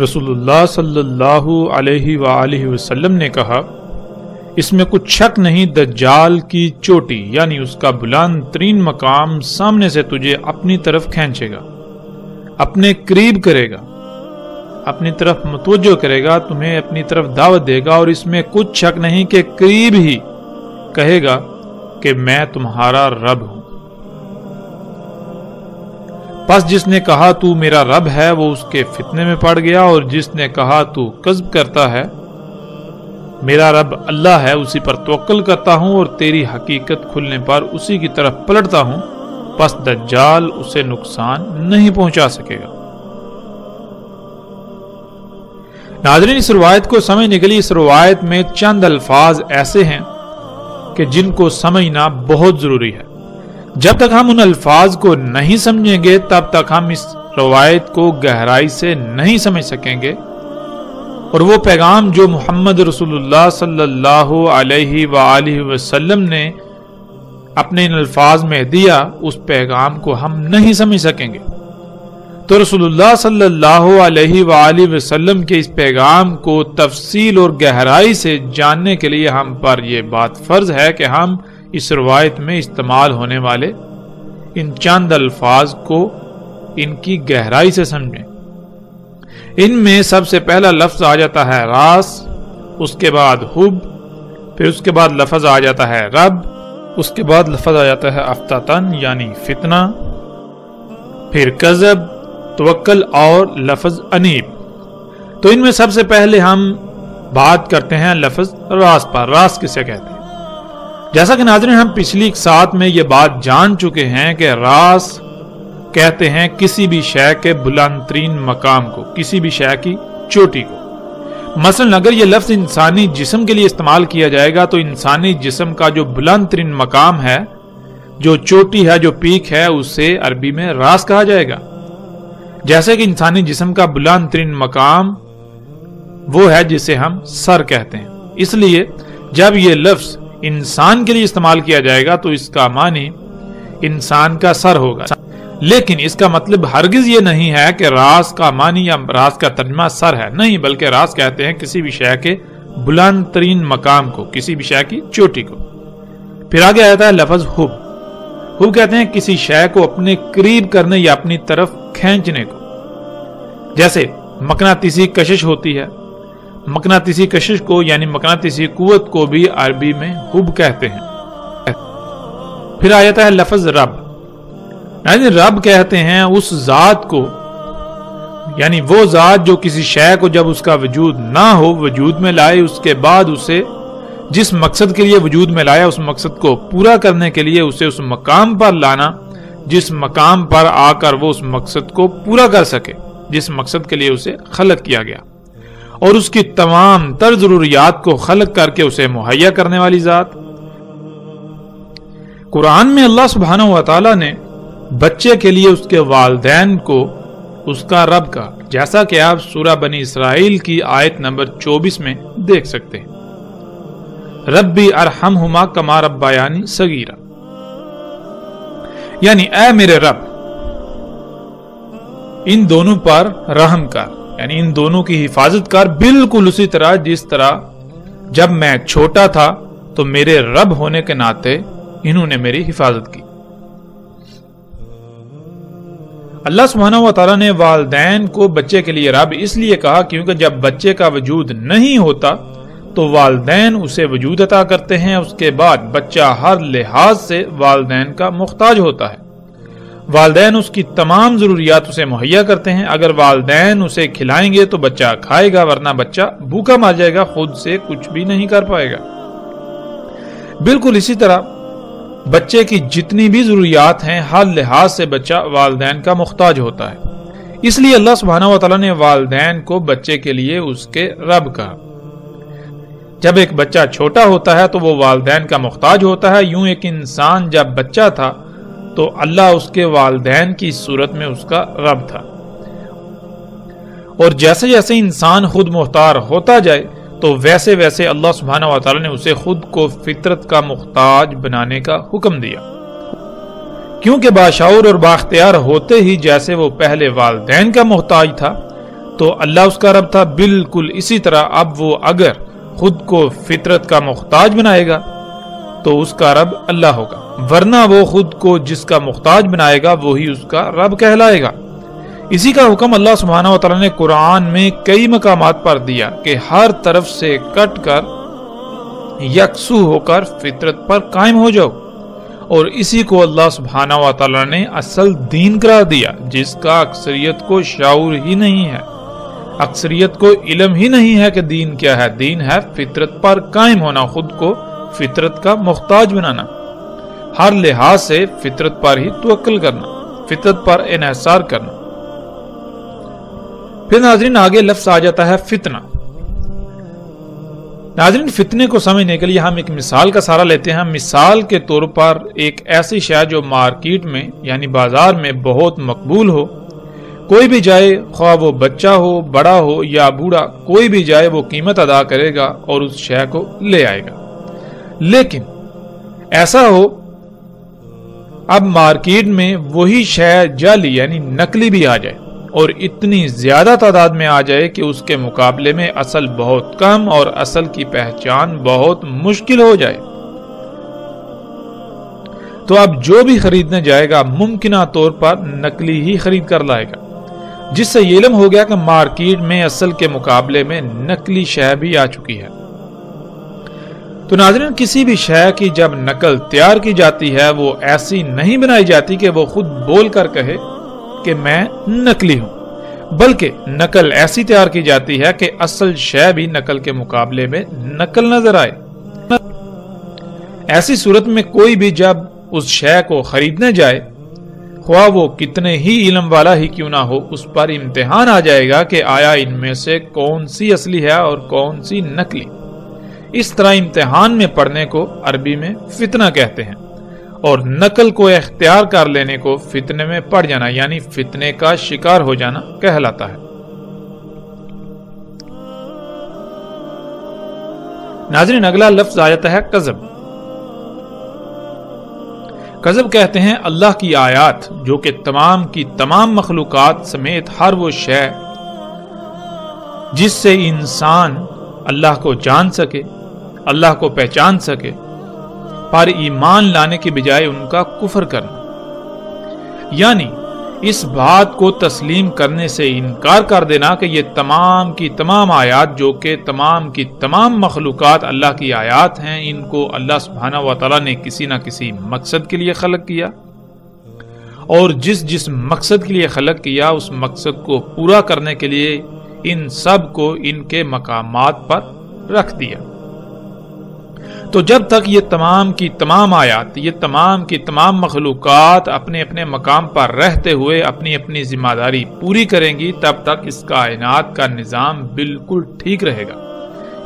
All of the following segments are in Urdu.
رسول اللہ صلی اللہ علیہ وآلہ وسلم نے کہا، اس میں کچھ شک نہیں دجال کی چوٹی یعنی اس کا بلند ترین مقام سامنے سے تجھے اپنی طرف کھینچے گا، اپنے قریب کرے گا، اپنی طرف متوجہ کرے گا، تمہیں اپنی طرف دعوت دے گا، اور اس میں کچھ شک نہیں کہ قریب ہی کہے گا کہ میں تمہارا رب ہوں۔ پس جس نے کہا تو میرا رب ہے وہ اس کے فتنے میں پڑ گیا، اور جس نے کہا تو کذب کرتا ہے، میرا رب اللہ ہے، اسی پر توکل کرتا ہوں اور تیری حقیقت کھلنے پر اسی کی طرف پلٹتا ہوں، پس دجال اسے نقصان نہیں پہنچا سکے گا۔ ناظرین، اس روایت کو سمجھنے کے لیے اس روایت میں چند الفاظ ایسے ہیں کہ جن کو سمجھنا بہت ضروری ہے۔ جب تک ہم ان الفاظ کو نہیں سمجھیں گے تب تک ہم اس روایت کو گہرائی سے نہیں سمجھ سکیں گے، اور وہ پیغام جو محمد رسول اللہ صلی اللہ علیہ وآلہ وسلم نے اپنے ان الفاظ میں دیا، اس پیغام کو ہم نہیں سمجھ سکیں گے۔ تو رسول اللہ صلی اللہ علیہ وآلہ وسلم کے اس پیغام کو تفصیل اور گہرائی سے جاننے کے لیے ہم پر یہ بات فرض ہے کہ ہم اس روایت میں استعمال ہونے والے ان چند الفاظ کو ان کی گہرائی سے سمجھیں۔ ان میں سب سے پہلا لفظ آ جاتا ہے راس، اس کے بعد حب، پھر اس کے بعد لفظ آ جاتا ہے رب، اس کے بعد لفظ آ جاتا ہے افتتن یعنی فتنہ، پھر کذب، توکل اور لفظ انیب۔ تو ان میں سب سے پہلے ہم بات کرتے ہیں لفظ راس پر۔ راس کسے کہتے ہیں؟ جیسا کہ ناظرین ہم پچھلی ساتھ میں یہ بات جان چکے ہیں کہ راس کہتے ہیں کسی بھی شے کے بلند ترین مقام کو، کسی بھی شے کی چوٹی کو۔ مثلا اگر یہ لفظ انسانی جسم کے لیے استعمال کیا جائے گا تو انسانی جسم کا جو بلند ترین مقام ہے، جو چوٹی ہے، جو پیک ہے، اسے عربی میں راس کہا جائے گا۔ جیسے کہ انسانی جسم کا بلند ترین مقام وہ ہے جسے ہم سر کہتے ہیں، اس لیے جب یہ لفظ انسان کے لیے استعمال کیا جائے گا تو اس کا معنی انسان کا سر ہوگا، لیکن اس کا مطلب ہرگز یہ نہیں ہے کہ راس کا معنی یا راس کا ترجمہ سر ہے، نہیں، بلکہ راس کہتے ہیں کسی بھی شے کے بلند ترین مقام کو، کسی بھی شے کی چوٹی کو۔ پھر آگے آتا ہے لفظ حب۔ حب کہتے ہیں کسی شے کو اپنے قریب کرنے یا اپنی طرف کھینچنے کو، جیسے مقناطیسی کشش ہوتی ہے۔ مقناطیسی کشش کو یعنی مقناطیسی قوت کو بھی عربی میں حب کہتے ہیں۔ پھر آ جاتا ہے لفظ رب۔ یعنی رب کہتے ہیں اس ذات کو، یعنی وہ ذات جو کسی شے کو جب اس کا وجود نہ ہو وجود میں لائے، اس کے بعد اسے جس مقصد کے لیے وجود میں لایا اس مقصد کو پورا کرنے کے لیے اسے اس مقام پر لانا جس مقام پر آ کر وہ اس مقصد کو پورا کر سکے، جس مقصد کے لیے اسے خلق کیا گیا، اور اس کی تمام تر ضروریات کو خلق کر کے اسے مہیا کرنے والی ذات۔ قرآن میں اللہ سبحانہ و تعالی نے بچے کے لیے اس کے والدین کو اس کا رب کہا، جیسا کہ آپ سورہ بنی اسرائیل کی آیت نمبر 24 میں دیکھ سکتے ہیں، ربی ارحمہما کما ربیانی صغیرا، یعنی اے میرے رب ان دونوں پر رحم کر، یعنی ان دونوں کی حفاظت کر بالکل اسی طرح جس طرح جب میں چھوٹا تھا تو میرے رب ہونے کے ناطے انہوں نے میری حفاظت کی۔ اللہ سبحانہ و تعالیٰ نے والدین کو بچے کے لیے رب اس لیے کہا کیونکہ جب بچے کا وجود نہیں ہوتا تو والدین اسے وجود عطا کرتے ہیں، اس کے بعد بچہ ہر لحاظ سے والدین کا محتاج ہوتا ہے، والدین اس کی تمام ضروریات اسے مہیا کرتے ہیں۔ اگر والدین اسے کھلائیں گے تو بچہ کھائے گا، ورنہ بچہ بھوکا مر جائے گا، خود سے کچھ بھی نہیں کر پائے گا۔ بالکل اسی طرح بچے کی جتنی بھی ضروریات ہیں ہر لحاظ سے بچہ والدین کا محتاج ہوتا ہے، اس لیے اللہ سبحانہ و تعالیٰ نے والدین کو بچے کے لیے اس کے رب کہا۔ جب ایک بچہ چھوٹا ہوتا ہے تو وہ والدین کا محتاج ہوتا ہے، یوں ایک انسان جب بچہ تھا تو اللہ اس کے والدین کی صورت میں اس کا رب تھا، اور جیسے جیسے انسان خود مختار ہوتا جائے تو ویسے ویسے اللہ سبحانہ و تعالی نے اسے خود کو فطرت کا محتاج بنانے کا حکم دیا، کیونکہ باشعور اور بااختیار ہوتے ہی جیسے وہ پہلے والدین کا محتاج تھا تو اللہ اس کا رب تھا، بالکل اسی طرح اب وہ اگر خود کو فطرت کا محتاج بنائے گا تو اس کا رب اللہ ہوگا، ورنہ وہ خود کو جس کا محتاج بنائے گا وہی اس کا رب کہلائے گا۔ اسی کا حکم اللہ سبحانہ و تعالیٰ نے قرآن میں کئی مقامات پر دیا کہ ہر طرف سے کٹ کر یکسو ہو کر فطرت پر قائم ہو جاؤ، اور اسی کو اللہ سبحانہ و تعالیٰ نے اصل دین قرار دیا، جس کا اکثریت کو شعور ہی نہیں ہے، اکثریت کو علم ہی نہیں ہے کہ دین کیا ہے۔ دین ہے فطرت پر قائم ہونا، خود کو فطرت کا محتاج بنانا، ہر لحاظ سے فطرت پر ہی توکل کرنا، فطرت پر انحصار کرنا۔ پھر ناظرین آگے لفظ آ جاتا ہے فتنہ۔ ناظرین فتنے کو سمجھنے کے لیے ہم ایک مثال کا سہارا لیتے ہیں۔ مثال کے طور پر ایک ایسی شے جو مارکیٹ میں یعنی بازار میں بہت مقبول ہو، کوئی بھی جائے، خواہ وہ بچہ ہو، بڑا ہو یا بوڑھا، کوئی بھی جائے وہ قیمت ادا کرے گا اور اس شے کو لے آئے گا۔ لیکن ایسا ہو اب مارکیٹ میں وہی شے جعلی یعنی نقلی بھی آ جائے اور اتنی زیادہ تعداد میں آ جائے کہ اس کے مقابلے میں اصل بہت کم اور اصل کی پہچان بہت مشکل ہو جائے، تو اب جو بھی خریدنے جائے گا ممکنہ طور پر نقلی ہی خرید کر لائے گا، جس سے یہ علم ہو گیا کہ مارکیٹ میں اصل کے مقابلے میں نقلی شے بھی آ چکی ہے۔ تو ناظرین کسی بھی شے کی جب نقل تیار کی جاتی ہے وہ ایسی نہیں بنائی جاتی کہ وہ خود بول کر کہے کہ میں نقلی ہوں، بلکہ نقل ایسی تیار کی جاتی ہے کہ اصل شے بھی نقل کے مقابلے میں نقل نظر آئے۔ ایسی صورت میں کوئی بھی جب اس شے کو خریدنے جائے، خواہ وہ کتنے ہی علم والا ہی کیوں نہ ہو، اس پر امتحان آ جائے گا کہ آیا ان میں سے کون سی اصلی ہے اور کون سی نقلی۔ اس طرح امتحان میں پڑھنے کو عربی میں فتنہ کہتے ہیں، اور نقل کو اختیار کر لینے کو فتنے میں پڑ جانا یعنی فتنے کا شکار ہو جانا کہلاتا ہے۔ ناظرین اگلا لفظ آ جاتا ہے کذب۔ کذب کہتے ہیں اللہ کی آیات جو کہ تمام کی تمام مخلوقات سمیت ہر وہ شے جس سے انسان اللہ کو جان سکے، اللہ کو پہچان سکے، پر ایمان لانے کے بجائے ان کا کفر کرنا، یعنی اس بات کو تسلیم کرنے سے انکار کر دینا کہ یہ تمام کی تمام آیات جو کہ تمام کی تمام مخلوقات اللہ کی آیات ہیں، ان کو اللہ سبحانہ و تعالیٰ نے کسی نہ کسی مقصد کے لیے خلق کیا، اور جس مقصد کے لیے خلق کیا اس مقصد کو پورا کرنے کے لیے ان سب کو ان کے مقامات پر رکھ دیا۔ تو جب تک یہ تمام کی تمام آیات، یہ تمام کی تمام مخلوقات اپنے اپنے مقام پر رہتے ہوئے اپنی اپنی ذمہ داری پوری کریں گی، تب تک اس کائنات کا نظام بالکل ٹھیک رہے گا۔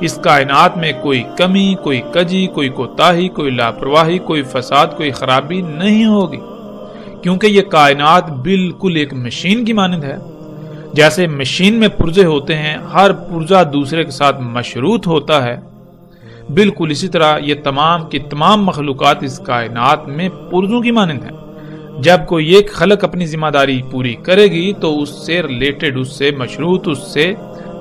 اس کائنات میں کوئی کمی، کوئی کجی، کوئی کوتاہی، کوئی لاپرواہی، کوئی فساد، کوئی خرابی نہیں ہوگی، کیونکہ یہ کائنات بالکل ایک مشین کی مانند ہے۔ جیسے مشین میں پرزے ہوتے ہیں، ہر پرزہ دوسرے کے ساتھ مشروط ہوتا ہے، بالکل اسی طرح یہ تمام کی تمام مخلوقات اس کائنات میں پرزوں کی مانند ہیں۔ جب کوئی ایک خلق اپنی ذمہ داری پوری کرے گی تو اس سے ریلیٹڈ، اس سے مشروط، اس سے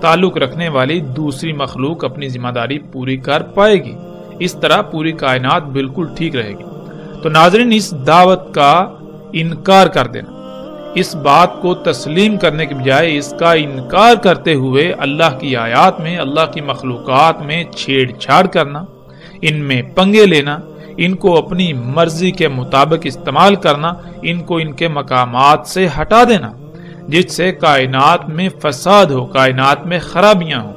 تعلق رکھنے والی دوسری مخلوق اپنی ذمہ داری پوری کر پائے گی۔ اس طرح پوری کائنات بالکل ٹھیک رہے گی۔ تو ناظرین اس دعوت کا انکار کر دینا، اس بات کو تسلیم کرنے کے بجائے اس کا انکار کرتے ہوئے اللہ کی آیات میں، اللہ کی مخلوقات میں چھیڑ چھاڑ کرنا، ان میں پنگے لینا، ان کو اپنی مرضی کے مطابق استعمال کرنا، ان کو ان کے مقامات سے ہٹا دینا، جس سے کائنات میں فساد ہو، کائنات میں خرابیاں ہوں،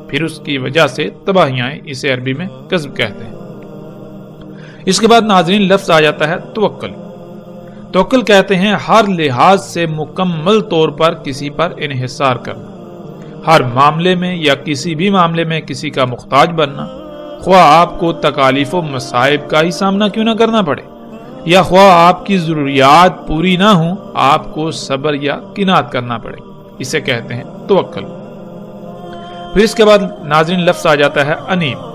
پھر اس کی وجہ سے تباہیاں، اسے عربی میں کذب کہتے ہیں۔ اس کے بعد ناظرین لفظ آ جاتا ہے توکل۔ توکل کہتے ہیں ہر لحاظ سے مکمل طور پر کسی پر انحصار کرنا، ہر معاملے میں یا کسی بھی معاملے میں کسی کا محتاج بننا، خواہ آپ کو تکالیف و مصائب کا ہی سامنا کیوں نہ کرنا پڑے، یا خواہ آپ کی ضروریات پوری نہ ہوں، آپ کو صبر یا قناعت کرنا پڑے، اسے کہتے ہیں توکل۔ پھر اس کے بعد ناظرین لفظ آ جاتا ہے انیب۔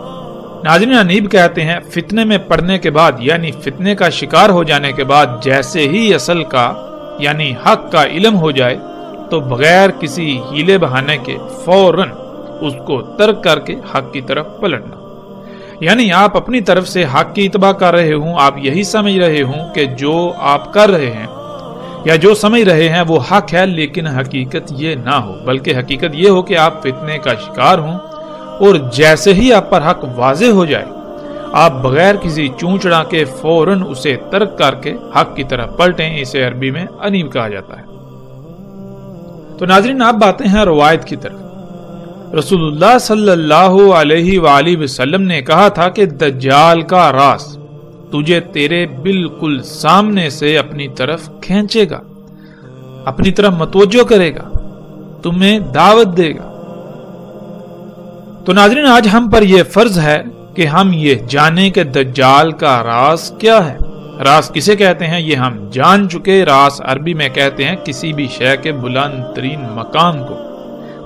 ناظرین انیب کہتے ہیں فتنے میں پڑنے کے بعد یعنی فتنے کا شکار ہو جانے کے بعد جیسے ہی اصل کا یعنی حق کا علم ہو جائے تو بغیر کسی ہیلے بہانے کے فوراً اس کو ترک کر کے حق کی طرف پلٹنا. یعنی آپ اپنی طرف سے حق کی اتباع کر رہے ہوں، آپ یہی سمجھ رہے ہوں کہ جو آپ کر رہے ہیں یا جو سمجھ رہے ہیں وہ حق ہے، لیکن حقیقت یہ نہ ہو، بلکہ حقیقت یہ ہو کہ آپ فتنے کا شکار ہوں، اور جیسے ہی آپ پر حق واضح ہو جائے آپ بغیر کسی چونچڑا کے فوراً اسے ترک کر کے حق کی طرف پلٹیں. اسے عربی میں انیب کہا جاتا ہے. تو ناظرین، آپ باتیں ہیں روایت کی طرف. رسول اللہ صلی اللہ علیہ وآلہ وسلم نے کہا تھا کہ دجال کا راز تجھے تیرے بالکل سامنے سے اپنی طرف کھینچے گا، اپنی طرف متوجہ کرے گا، تمہیں دعوت دے گا. تو ناظرین، آج ہم پر یہ فرض ہے کہ ہم یہ جانیں کہ دجال کا راز کیا ہے. راز کسے کہتے ہیں یہ ہم جان چکے. راز عربی میں کہتے ہیں کسی بھی شے کے بلند ترین مقام کو،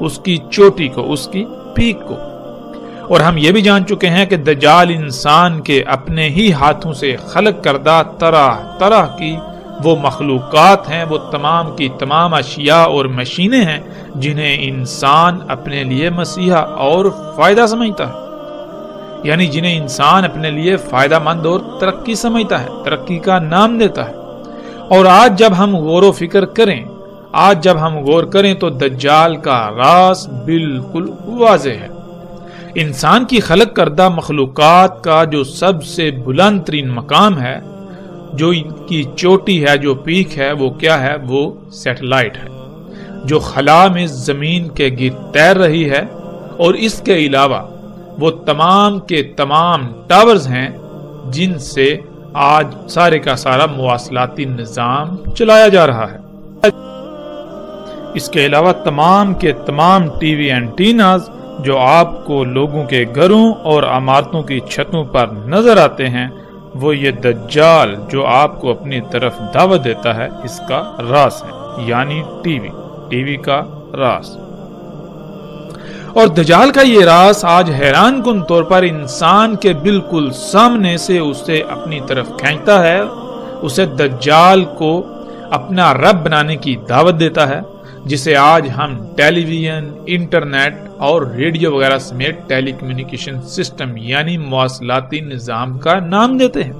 اس کی چوٹی کو، اس کی پیک کو. اور ہم یہ بھی جان چکے ہیں کہ دجال انسان کے اپنے ہی ہاتھوں سے خلق کردہ طرح طرح کی وہ مخلوقات ہیں، وہ تمام کی تمام اشیاء اور مشینیں ہیں جنہیں انسان اپنے لیے مسیحا اور فائدہ سمجھتا ہے. یعنی جنہیں انسان اپنے لیے فائدہ مند اور ترقی سمجھتا ہے، ترقی کا نام دیتا ہے. اور آج جب ہم غور و فکر کریں، آج جب ہم غور کریں تو دجال کا راز بالکل واضح ہے. انسان کی خلق کردہ مخلوقات کا جو سب سے بلند ترین مقام ہے، جو ان کی چوٹی ہے، جو پیک ہے، وہ کیا ہے؟ وہ سیٹلائٹ ہے جو خلا میں زمین کے گرد تیر رہی ہے. اور اس کے علاوہ وہ تمام کے تمام ٹاورز ہیں جن سے آج سارے کا سارا مواصلاتی نظام چلایا جا رہا ہے. اس کے علاوہ تمام کے تمام ٹی وی اینٹیناز جو آپ کو لوگوں کے گھروں اور عمارتوں کی چھتوں پر نظر آتے ہیں، وہ یہ دجال جو آپ کو اپنی طرف دعوت دیتا ہے اس کا راز ہے. یعنی ٹی وی کا راز. اور دجال کا یہ راز آج حیران کن طور پر انسان کے بالکل سامنے سے اسے اپنی طرف کھینچتا ہے، اسے دجال کو اپنا رب بنانے کی دعوت دیتا ہے، جسے آج ہم ٹیلی ویژن، انٹرنیٹ اور ریڈیو وغیرہ سمیت ٹیلی کمیونیکیشن سسٹم یعنی مواصلاتی نظام کا نام دیتے ہیں.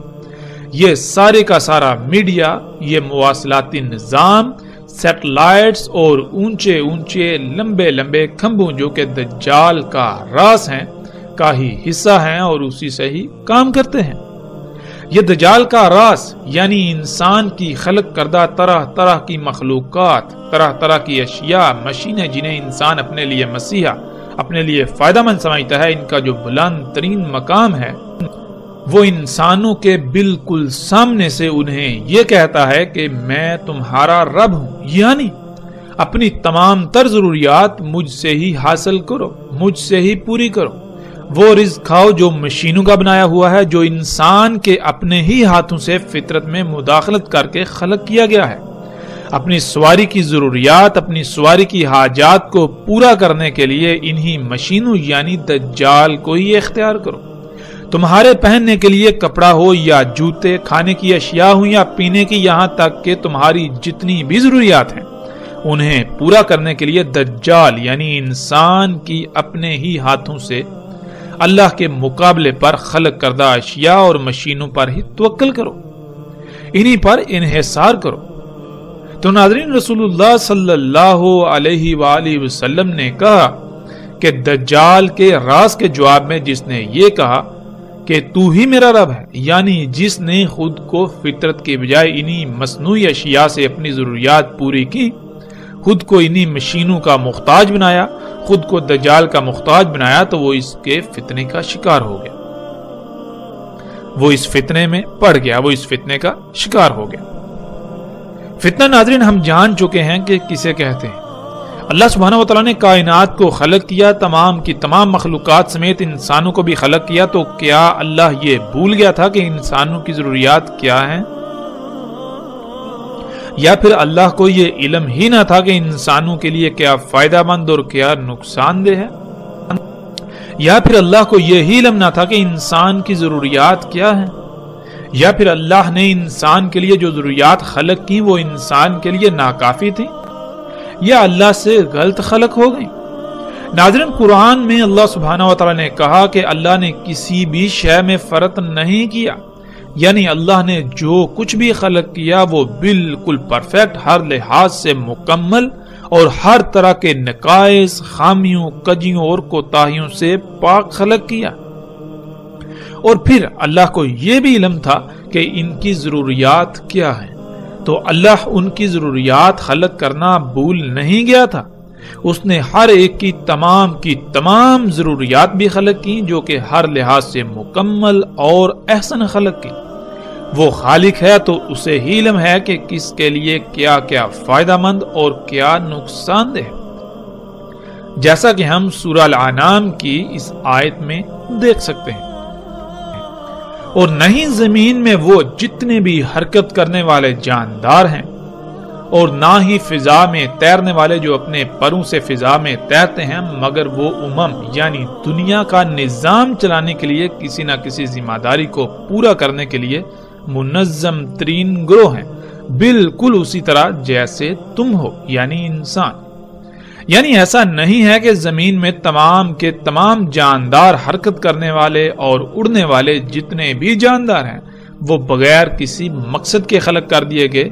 یہ سارے کا سارا میڈیا، یہ مواصلاتی نظام، سیٹلائٹس اور اونچے اونچے لمبے لمبے کھمبوں جو کہ دجال کا راز ہیں کا ہی حصہ ہیں اور اسی سے ہی کام کرتے ہیں. یہ دجال کا راز یعنی انسان کی خلق کردہ طرح طرح کی مخلوقات، طرح طرح کی اشیاء، مشینیں جنہیں انسان اپنے لیے مسیحا، اپنے لیے فائدہ مند سمجھتا ہے، ان کا جو بلند ترین مقام ہے وہ انسانوں کے بالکل سامنے سے انہیں یہ کہتا ہے کہ میں تمہارا رب ہوں. یعنی اپنی تمام تر ضروریات مجھ سے ہی حاصل کرو، مجھ سے ہی پوری کرو. وہ رزق کھاؤ جو مشینوں کا بنایا ہوا ہے، جو انسان کے اپنے ہی ہاتھوں سے فطرت میں مداخلت کر کے خلق کیا گیا ہے. اپنی سواری کی ضروریات، اپنی سواری کی حاجات کو پورا کرنے کے لیے انہی مشینوں یعنی دجال کو ہی اختیار کرو. تمہارے پہننے کے لیے کپڑا ہو یا جوتے، کھانے کی اشیاء ہوں یا پینے کی، یہاں تک کہ تمہاری جتنی بھی ضروریات ہیں انہیں پورا کرنے کے لیے دجال یعنی انسان کی اپنے ہی ہاتھوں سے اللہ کے مقابلے پر خلق کردہ اشیاء اور مشینوں پر ہی توکل کرو، انہی پر انحصار کرو. تو ناظرین، رسول اللہ صلی اللہ علیہ وآلہ وسلم نے کہا کہ دجال کے راز کے جواب میں جس نے یہ کہا کہ تو ہی میرا رب ہے، یعنی جس نے خود کو فطرت کے بجائے انہی مصنوعی اشیاء سے اپنی ضروریات پوری کی، خود کو انہی مشینوں کا محتاج بنایا، خود کو دجال کا محتاج بنایا، تو وہ اس کے فتنے کا شکار ہو گیا، وہ اس فتنے میں پڑ گیا، وہ اس فتنے کا شکار ہو گیا. فتنہ ناظرین ہم جان چکے ہیں کہ کسے کہتے ہیں. اللہ سبحانہ وتعالی نے کائنات کو خلق کیا، تمام کی تمام مخلوقات سمیت انسانوں کو بھی خلق کیا، تو کیا اللہ یہ بھول گیا تھا کہ انسانوں کی ضروریات کیا ہیں؟ یا پھر اللہ کو یہ علم ہی نہ تھا کہ انسانوں کے لیے کیا فائدہ مند اور کیا نقصان دہ ہے؟ یا پھر اللہ کو یہی علم نہ تھا کہ انسان کی ضروریات کیا ہیں؟ یا پھر اللہ نے انسان کے لیے جو ضروریات خلق کی وہ انسان کے لیے ناکافی تھی؟ یا اللہ سے غلط خلق ہو گئی؟ ناظرین، قرآن میں اللہ سبحانہ و تعالیٰ نے کہا کہ اللہ نے کسی بھی شے میں فرق نہیں کیا، یعنی اللہ نے جو کچھ بھی خلق کیا وہ بالکل پرفیکٹ، ہر لحاظ سے مکمل اور ہر طرح کے نقائص، خامیوں، کجیوں اور کوتاہیوں سے پاک خلق کیا۔ اور پھر اللہ کو یہ بھی علم تھا کہ ان کی ضروریات کیا ہیں، تو اللہ ان کی ضروریات خلق کرنا بھول نہیں گیا تھا۔ اس نے ہر ایک کی تمام ضروریات بھی خلق کی، جو کہ ہر لحاظ سے مکمل اور احسن خلق کی۔ وہ خالق ہے تو اسے ہی علم ہے کہ کس کے لیے کیا کیا فائدہ مند اور کیا نقصان دہ، جیسا کہ ہم سورہ الانعام کی اس آیت میں دیکھ سکتے ہیں۔ اور نہیں زمین میں وہ جتنے بھی حرکت کرنے والے جاندار ہیں، اور نہ ہی فضا میں تیرنے والے جو اپنے پروں سے فضا میں تیرتے ہیں، مگر وہ یعنی دنیا کا نظام چلانے کے لیے کسی نہ کسی ذمہ داری کو پورا کرنے کے لیے منظم ترین گروہ ہیں، بالکل اسی طرح جیسے تم ہو، یعنی انسان۔ یعنی ایسا نہیں ہے کہ زمین میں تمام کے تمام جاندار، حرکت کرنے والے اور اڑنے والے جتنے بھی جاندار ہیں، وہ بغیر کسی مقصد کے خلق کر دیے گئے،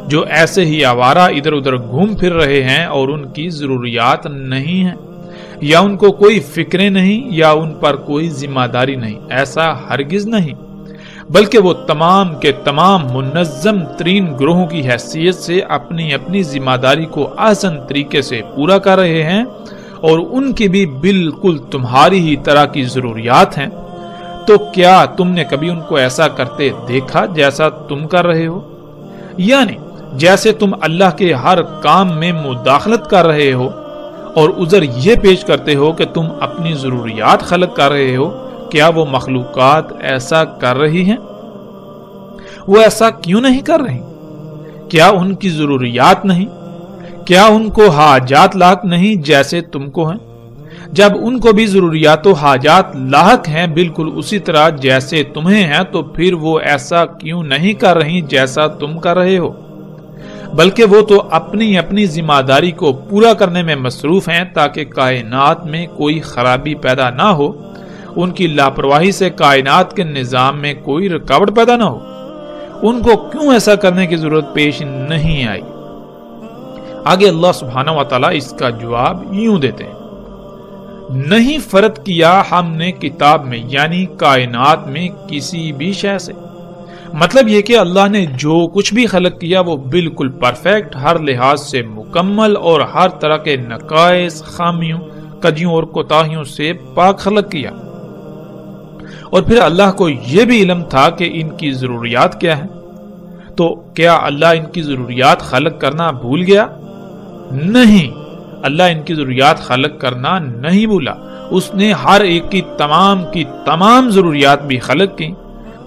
جو ایسے ہی آوارہ ادھر ادھر گھوم پھر رہے ہیں اور ان کی ضروریات نہیں ہیں، یا ان کو کوئی فکریں نہیں، یا ان پر کوئی ذمہ داری نہیں۔ ایسا ہرگز نہیں، بلکہ وہ تمام کے تمام منظم ترین گروہوں کی حیثیت سے اپنی اپنی ذمہ داری کو آسان طریقے سے پورا کر رہے ہیں، اور ان کی بھی بالکل تمہاری ہی طرح کی ضروریات ہیں۔ تو کیا تم نے کبھی ان کو ایسا کرتے دیکھا جیسا تم کر رہے ہو؟ یعنی جیسے تم اللہ کے ہر کام میں مداخلت کر رہے ہو اور عذر یہ پیش کرتے ہو کہ تم اپنی ضروریات خلق کر رہے ہو، کیا وہ مخلوقات ایسا کر رہی ہیں؟ وہ ایسا کیوں نہیں کر رہی؟ کیا ان کی ضروریات نہیں؟ کیا ان کو حاجات لاحق نہیں جیسے تم کو ہیں؟ جب ان کو بھی ضروریات و حاجات لاحق ہیں بالکل اسی طرح جیسے تمہیں ہیں، تو پھر وہ ایسا کیوں نہیں کر رہی جیسا تم کر رہے ہو؟ بلکہ وہ تو اپنی اپنی ذمہ داری کو پورا کرنے میں مصروف ہیں، تاکہ کائنات میں کوئی خرابی پیدا نہ ہو، ان کی لاپرواہی سے کائنات کے نظام میں کوئی رکاوٹ پیدا نہ ہو۔ ان کو کیوں ایسا کرنے کی ضرورت پیش نہیں آئی؟ آگے اللہ سبحانہ و تعالیٰ اس کا جواب یوں دیتے ہیں، نہیں فرق کیا ہم نے کتاب میں، یعنی کائنات میں کسی بھی شے سے۔ مطلب یہ کہ اللہ نے جو کچھ بھی خلق کیا وہ بالکل پرفیکٹ، ہر لحاظ سے مکمل اور ہر طرح کے نقائص، خامیوں، کجیوں اور کوتاہیوں سے پاک خلق کیا۔ اور پھر اللہ کو یہ بھی علم تھا کہ ان کی ضروریات کیا ہیں۔ تو کیا اللہ ان کی ضروریات خلق کرنا بھول گیا؟ نہیں، اللہ ان کی ضروریات خلق کرنا نہیں بھولا۔ اس نے ہر ایک کی تمام ضروریات بھی خلق کی،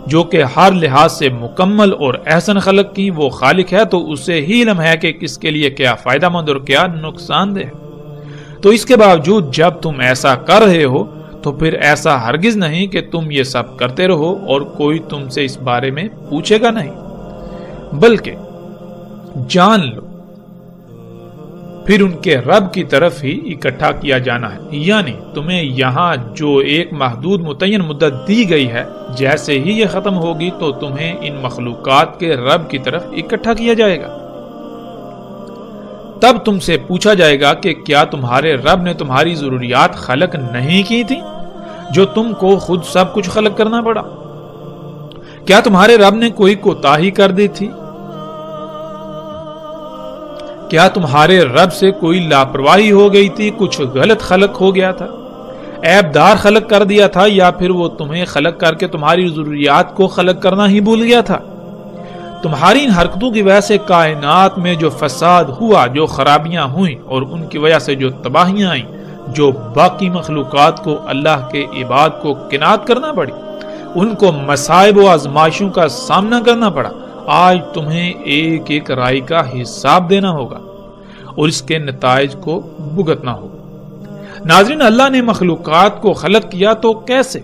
جو کہ ہر لحاظ سے مکمل اور احسن خلق کی۔ وہ خالق ہے تو اسے ہی علم ہے کہ کس کے لیے کیا فائدہ مند اور کیا نقصان دہ۔ تو اس کے باوجود جب تم ایسا کر رہے ہو تو پھر ایسا ہرگز نہیں کہ تم یہ سب کرتے رہو اور کوئی تم سے اس بارے میں پوچھے گا نہیں، بلکہ جان لو پھر ان کے رب کی طرف ہی اکٹھا کیا جانا ہے۔ یعنی تمہیں یہاں جو ایک محدود متعین مدت دی گئی ہے، جیسے ہی یہ ختم ہوگی تو تمہیں ان مخلوقات کے رب کی طرف اکٹھا کیا جائے گا۔ تب تم سے پوچھا جائے گا کہ کیا تمہارے رب نے تمہاری ضروریات خلق نہیں کی تھی، جو تم کو خود سب کچھ خلق کرنا پڑا؟ کیا تمہارے رب نے کوئی کوتاہی کر دی تھی؟ کیا تمہارے رب سے کوئی لاپرواہی ہو گئی تھی، کچھ غلط خلق ہو گیا تھا، عیب دار خلق کر دیا تھا، یا پھر وہ تمہیں خلق کر کے تمہاری ضروریات کو خلق کرنا ہی بھول گیا تھا؟ تمہاری ان حرکتوں کی وجہ سے کائنات میں جو فساد ہوا، جو خرابیاں ہوئیں، اور ان کی وجہ سے جو تباہیاں آئیں، جو باقی مخلوقات کو اللہ کے عباد کو کنات کرنا پڑی، ان کو مصائب و آزمائشوں کا سامنا کرنا پڑا، آج تمہیں ایک ایک رائے کا حساب دینا ہوگا اور اس کے نتائج کو بھگتنا ہوگا۔ ناظرین، اللہ نے مخلوقات کو خلق کیا تو کیسے،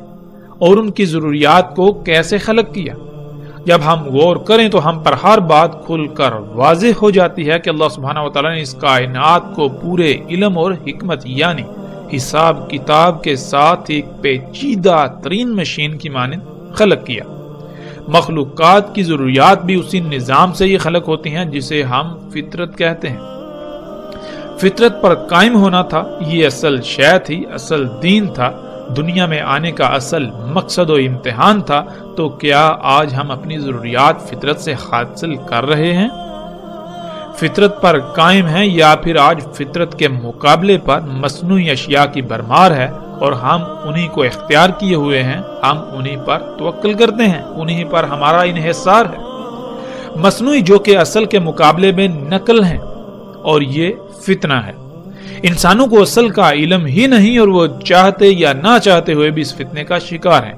اور ان کی ضروریات کو کیسے خلق کیا؟ جب ہم غور کریں تو ہم پر ہر بات کھل کر واضح ہو جاتی ہے کہ اللہ سبحانہ و تعالیٰ نے اس کائنات کو پورے علم اور حکمت یعنی حساب کتاب کے ساتھ ایک پیچیدہ ترین مشین کی مانند خلق کیا۔ مخلوقات کی ضروریات بھی اسی نظام سے یہ خلق ہوتی ہیں جسے ہم فطرت کہتے ہیں۔ فطرت پر قائم ہونا تھا، یہ اصل شے تھی، اصل دین تھا، دنیا میں آنے کا اصل مقصد و امتحان تھا۔ تو کیا آج ہم اپنی ضروریات فطرت سے حاصل کر رہے ہیں؟ فطرت پر قائم ہیں یا پھر آج فطرت کے مقابلے پر مصنوعی اشیاء کی بھرمار ہے اور ہم انہی کو اختیار کیے ہوئے ہیں، ہم انہی پر توکل کرتے ہیں، انہی پر ہمارا انحصار ہے۔ مصنوعی جو کہ اصل کے مقابلے میں نقل ہیں، اور یہ فتنہ ہے۔ انسانوں کو اصل کا علم ہی نہیں اور وہ چاہتے یا نہ چاہتے ہوئے بھی اس فتنے کا شکار ہیں۔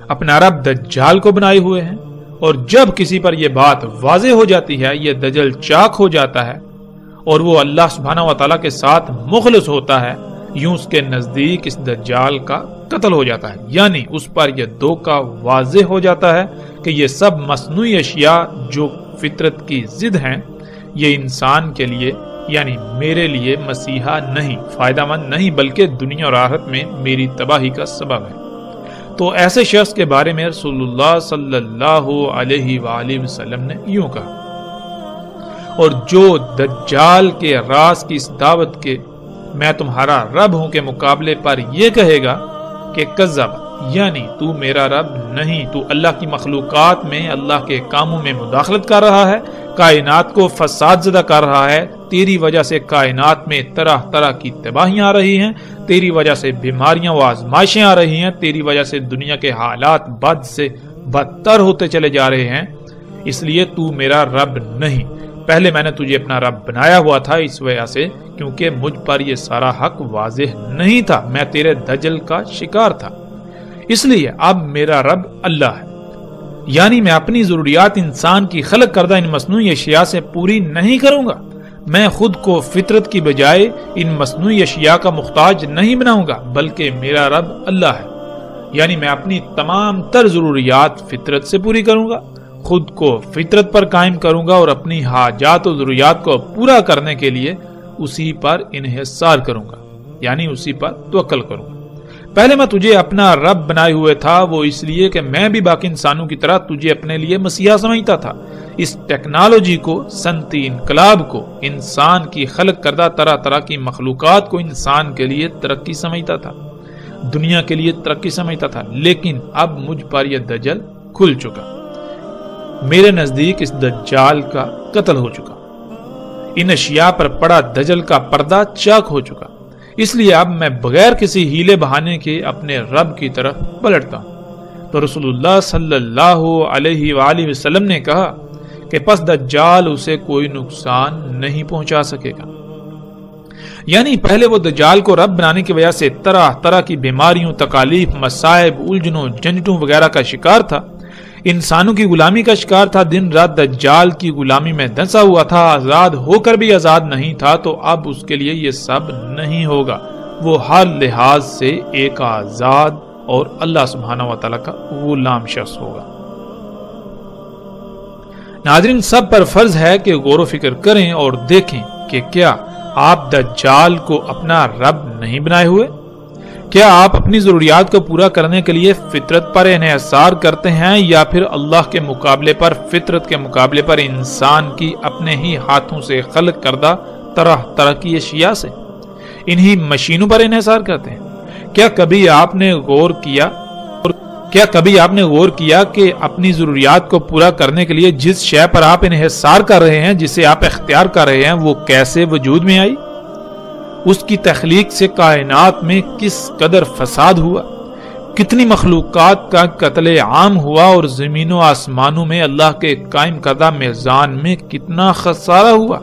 اپنا رب دجال کو بنائے ہوئے ہیں، اور جب کسی پر یہ بات واضح ہو جاتی ہے، یہ دجل چاک ہو جاتا ہے اور وہ اللہ سبحانہ و تعالیٰ کے ساتھ مخلص ہوتا ہے، یوں اس کے نزدیک اس دجال کا قتل ہو جاتا ہے، یعنی اس پر یہ دھوکہ واضح ہو جاتا ہے کہ یہ سب مصنوعی اشیاء جو فطرت کی ضد ہیں، یہ انسان کے لیے یعنی میرے لیے مسیحا نہیں، فائدہ مند نہیں، بلکہ دنیا اور آخرت میں میری تباہی کا سبب ہے۔ تو ایسے شخص کے بارے میں رسول اللہ صلی اللہ علیہ وآلہ وسلم نے یوں کہا، اور جو دجال کے راز کی اس دعوت کے میں تمہارا رب ہوں کے مقابلے پر یہ کہے گا کہ کذب، یعنی تو میرا رب نہیں، تو اللہ کی مخلوقات میں اللہ کے کاموں میں مداخلت کر رہا ہے، کائنات کو فساد زدہ کر رہا ہے، تیری وجہ سے کائنات میں طرح طرح کی تباہیاں آ رہی ہیں، تیری وجہ سے بیماریاں و آزمائشیں آ رہی ہیں، تیری وجہ سے دنیا کے حالات بد سے بدتر ہوتے چلے جا رہے ہیں، اس لیے تو میرا رب نہیں۔ پہلے میں نے تجھے اپنا رب بنایا ہوا تھا اس وجہ سے کیونکہ مجھ پر یہ سارا حق واضح نہیں تھا، میں تیرے دجل کا شکار تھا، اس لیے اب میرا رب اللہ ہے، یعنی میں اپنی ضروریات انسان کی خلق کردہ ان مصنوعی اشیاء سے پوری نہیں کروں گا، میں خود کو فطرت کی بجائے ان مصنوعی اشیاء کا محتاج نہیں بناؤں گا، بلکہ میرا رب اللہ ہے، یعنی میں اپنی تمام تر ضروریات فطرت سے پوری کروں گا، خود کو فطرت پر قائم کروں گا اور اپنی حاجات و ضروریات کو پورا کرنے کے لیے اسی پر انحصار کروں گا، یعنی اسی پر توکل کروں گا۔ پہلے میں تجھے اپنا رب بنائے ہوئے تھا، وہ اس لیے کہ میں بھی باقی انسانوں کی طرح تجھے اپنے لیے مسیحا سمجھتا تھا، اس ٹیکنالوجی کو، صنعتی انقلاب کو، انسان کی خلق کردہ طرح طرح کی مخلوقات کو انسان کے لیے ترقی سمجھتا تھا، دنیا کے لیے ترقی سمجھتا تھا، لیکن اب مجھ پر یہ دجل کھل چکا، میرے نزدیک اس دجال کا قتل ہو چکا، ان اشیاء پر پڑا دجل کا پردہ چاک ہو چکا، اس لیے اب میں بغیر کسی ہیلے بہانے کے اپنے رب کی طرف پلٹتا ہوں۔ تو رسول اللہ صلی اللہ علیہ وآلہ وسلم نے کہا کہ پس دجال اسے کوئی نقصان نہیں پہنچا سکے گا، یعنی پہلے وہ دجال کو رب بنانے کی وجہ سے طرح طرح کی بیماریوں، تکالیف، مصائب، الجھنوں، جھنجھٹوں وغیرہ کا شکار تھا، انسانوں کی غلامی کا شکار تھا، دن رات دجال کی غلامی میں دھنسا ہوا تھا، آزاد ہو کر بھی آزاد نہیں تھا، تو اب اس کے لیے یہ سب نہیں ہوگا، وہ ہر لحاظ سے ایک آزاد اور اللہ سبحانہ و تعالیٰ کا غلام شخص ہوگا۔ ناظرین، سب پر فرض ہے کہ غور و فکر کریں اور دیکھیں کہ کیا آپ دجال کو اپنا رب نہیں بنائے ہوئے؟ کیا آپ اپنی ضروریات کو پورا کرنے کے لیے فطرت پر انحصار کرتے ہیں یا پھر اللہ کے مقابلے پر، فطرت کے مقابلے پر انسان کی اپنے ہی ہاتھوں سے خلق کردہ طرح طرح کی اشیاء سے، انہی مشینوں پر انحصار کرتے ہیں؟ کیا کبھی آپ نے غور کیا کہ اپنی ضروریات کو پورا کرنے کے لیے جس شے پر آپ انحصار کر رہے ہیں، جسے آپ اختیار کر رہے ہیں، وہ کیسے وجود میں آئی؟ اس کی تخلیق سے کائنات میں کس قدر فساد ہوا، کتنی مخلوقات کا قتل عام ہوا، اور زمین و آسمانوں میں اللہ کے قائم کردہ میزان میں کتنا خسارہ ہوا،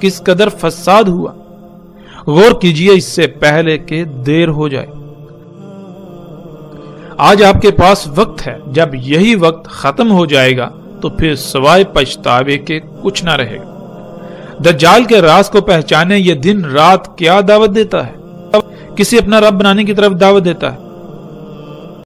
کس قدر فساد ہوا۔ غور کیجئے اس سے پہلے کہ دیر ہو جائے۔ آج آپ کے پاس وقت ہے، جب یہی وقت ختم ہو جائے گا تو پھر سوائے پچھتاوے کے کچھ نہ رہے گا۔ دجال کے راز کو پہچانے یہ دن رات کیا دعوت دیتا ہے؟ کسی اپنا رب بنانے کی طرف دعوت دیتا ہے،